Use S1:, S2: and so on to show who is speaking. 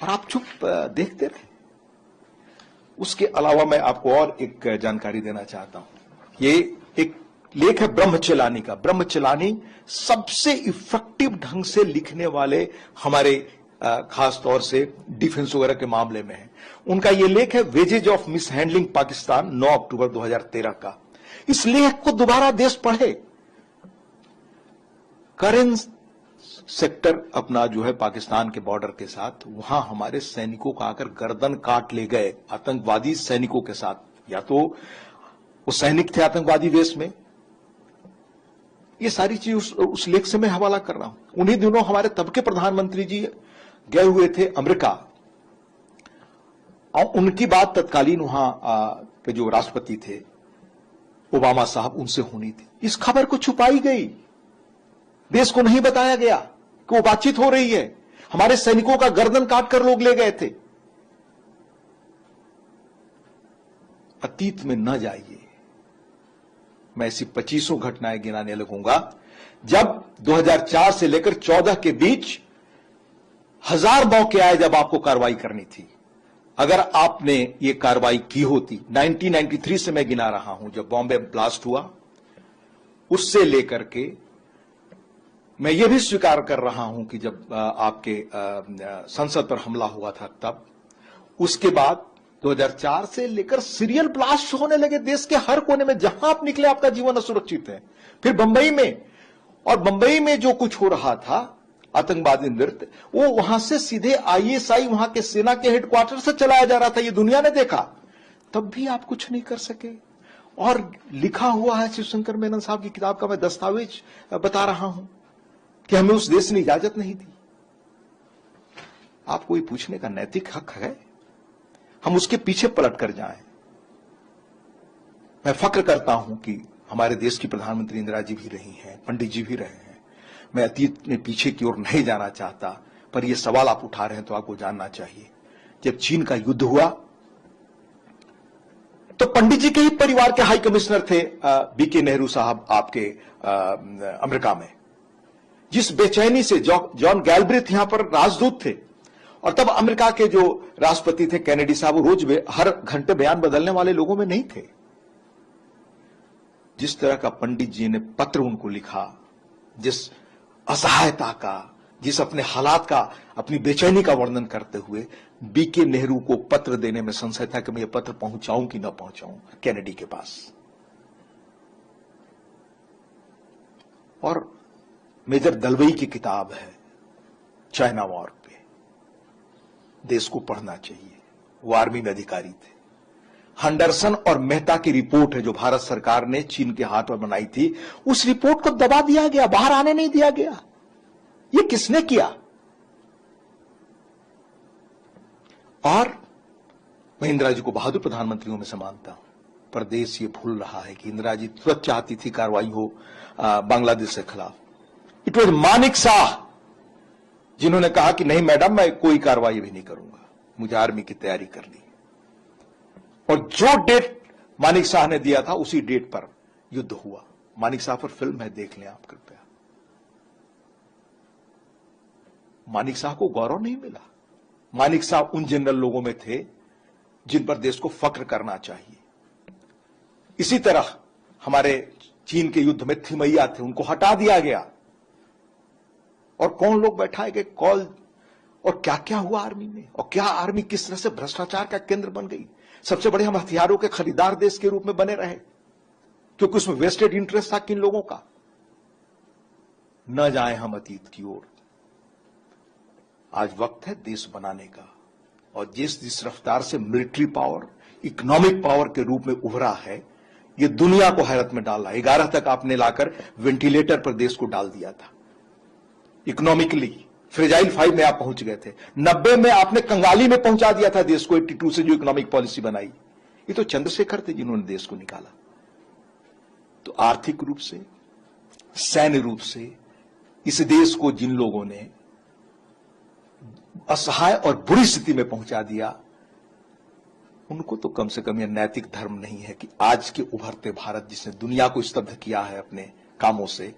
S1: और आप चुप देखते रहे। उसके अलावा मैं आपको और एक जानकारी देना चाहता हूं। ये एक लेख है ब्रह्मचलानी का। ब्रह्मचलानी सबसे इफेक्टिव ढंग से लिखने वाले हमारे खास तौर से डिफेंस वगैरह के मामले में है। उनका यह लेख है वेजेज ऑफ मिसहैंडलिंग पाकिस्तान, 9 अक्टूबर 2013 का। इस लेख को दोबारा देश पढ़े। करेंट सेक्टर अपना जो है पाकिस्तान के बॉर्डर के साथ, वहां हमारे सैनिकों का आकर गर्दन काट ले गए आतंकवादी सैनिकों के साथ। या तो वो सैनिक थे आतंकवादी वेश में। ये सारी चीज उस लेख से मैं हवाला कर रहा हूं। उन्हीं दिनों हमारे तब के प्रधानमंत्री जी गए हुए थे अमेरिका, और उनकी बात तत्कालीन वहां के जो राष्ट्रपति थे ओबामा साहब, उनसे होनी थी। इस खबर को छुपाई गई, देश को नहीं बताया गया कि वो बातचीत हो रही है। हमारे सैनिकों का गर्दन काटकर लोग ले गए थे। अतीत में न जाइए। मैं ऐसी 25 घटनाएं गिनाने लगूंगा जब 2004 से लेकर 14 के बीच 1000 मौके आए जब आपको कार्रवाई करनी थी। अगर आपने ये कार्रवाई की होती, 1993 से मैं गिना रहा हूं, जब बॉम्बे ब्लास्ट हुआ, उससे लेकर के मैं ये भी स्वीकार कर रहा हूं कि जब आपके संसद पर हमला हुआ था तब, उसके बाद 2004 से लेकर सीरियल ब्लास्ट होने लगे देश के हर कोने में। जहां आप निकले आपका जीवन असुरक्षित है। फिर बंबई में, और बंबई में जो कुछ हो रहा था आतंकवादी नृत्य, वो वहां से सीधे आईएसआई वहां के सेना के हेडक्वार्टर से चलाया जा रहा था। ये दुनिया ने देखा, तब भी आप कुछ नहीं कर सके। और लिखा हुआ है शिवशंकर मेनन साहब की किताब का, मैं दस्तावेज बता रहा हूं कि हमें उस देश ने इजाजत नहीं दी। आपको ये पूछने का नैतिक हक है? हम उसके पीछे पलट कर जाएं। मैं फक्र करता हूं कि हमारे देश की प्रधानमंत्री इंदिरा जी भी रही हैं, पंडित जी भी रहे हैं। मैं अतीत में पीछे की ओर नहीं जाना चाहता, पर यह सवाल आप उठा रहे हैं तो आपको जानना चाहिए। जब चीन का युद्ध हुआ तो पंडित जी के ही परिवार के हाई कमिश्नर थे बीके नेहरू साहब आपके अमेरिका में। जिस बेचैनी से जॉन गैल्ब्रिथ यहां पर राजदूत थे, और तब अमेरिका के जो राष्ट्रपति थे कैनेडी साहब, वो रोज हर घंटे बयान बदलने वाले लोगों में नहीं थे। जिस तरह का पंडित जी ने पत्र उनको लिखा, जिस असहायता का, जिस अपने हालात का, अपनी बेचैनी का वर्णन करते हुए बीके नेहरू को पत्र देने में संशय था कि मैं ये पत्र पहुंचाऊं कि न पहुंचाऊं कैनेडी के पास। और मेजर दलवई की किताब है चाइना वॉर पे, देश को पढ़ना चाहिए। वो आर्मी में अधिकारी थे। हंडरसन और मेहता की रिपोर्ट है जो भारत सरकार ने चीन के हाथ पर बनाई थी। उस रिपोर्ट को दबा दिया गया, बाहर आने नहीं दिया गया। ये किसने किया? और मैं इंदिरा जी को बहादुर प्रधानमंत्रियों में से मानता हूं, पर देश ये भूल रहा है कि इंदिरा जी तुरंत चाहती थी कार्रवाई हो बांग्लादेश के खिलाफ। इट वॉज मानिक शाह जिन्होंने कहा कि नहीं मैडम, मैं कोई कार्रवाई भी नहीं करूंगा, मुझे आर्मी की तैयारी करनी। और जो डेट मानिक शाह ने दिया था उसी डेट पर युद्ध हुआ। मानिक शाह पर फिल्म है, देख लें आप कृपया। मानिक शाह को गौरव नहीं मिला। मानिक शाह उन जनरल लोगों में थे जिन पर देश को फक्र करना चाहिए। इसी तरह हमारे चीन के युद्ध में थिमैया थे, उनको हटा दिया गया। और कौन लोग बैठाए गए कॉल, और क्या क्या हुआ आर्मी में, और क्या आर्मी किस तरह से भ्रष्टाचार का केंद्र बन गई। सबसे बड़े हम हथियारों के खरीदार देश के रूप में बने रहे, क्योंकि उसमें वेस्टेड इंटरेस्ट था किन लोगों का। न जाए हम अतीत की ओर। आज वक्त है देश बनाने का, और जिस रफ्तार से मिलिट्री पावर इकोनॉमिक पावर के रूप में उभरा है, यह दुनिया को हैरत में डाल रहा है। 11 तक आपने लाकर वेंटिलेटर पर देश को डाल दिया था। इकोनॉमिकली फ्रेजाइल 5 में आप पहुंच गए थे। 90 में आपने कंगाली में पहुंचा दिया था देश को, 82 से जो इकोनॉमिक पॉलिसी बनाई। ये तो चंद्रशेखर थे जिन्होंने देश को निकाला। तो आर्थिक रूप से, सैन्य रूप से इस देश को जिन लोगों ने असहाय और बुरी स्थिति में पहुंचा दिया, उनको तो कम से कम यह नैतिक धर्म नहीं है कि आज के उभरते भारत, जिसने दुनिया को स्तब्ध किया है अपने कामों से,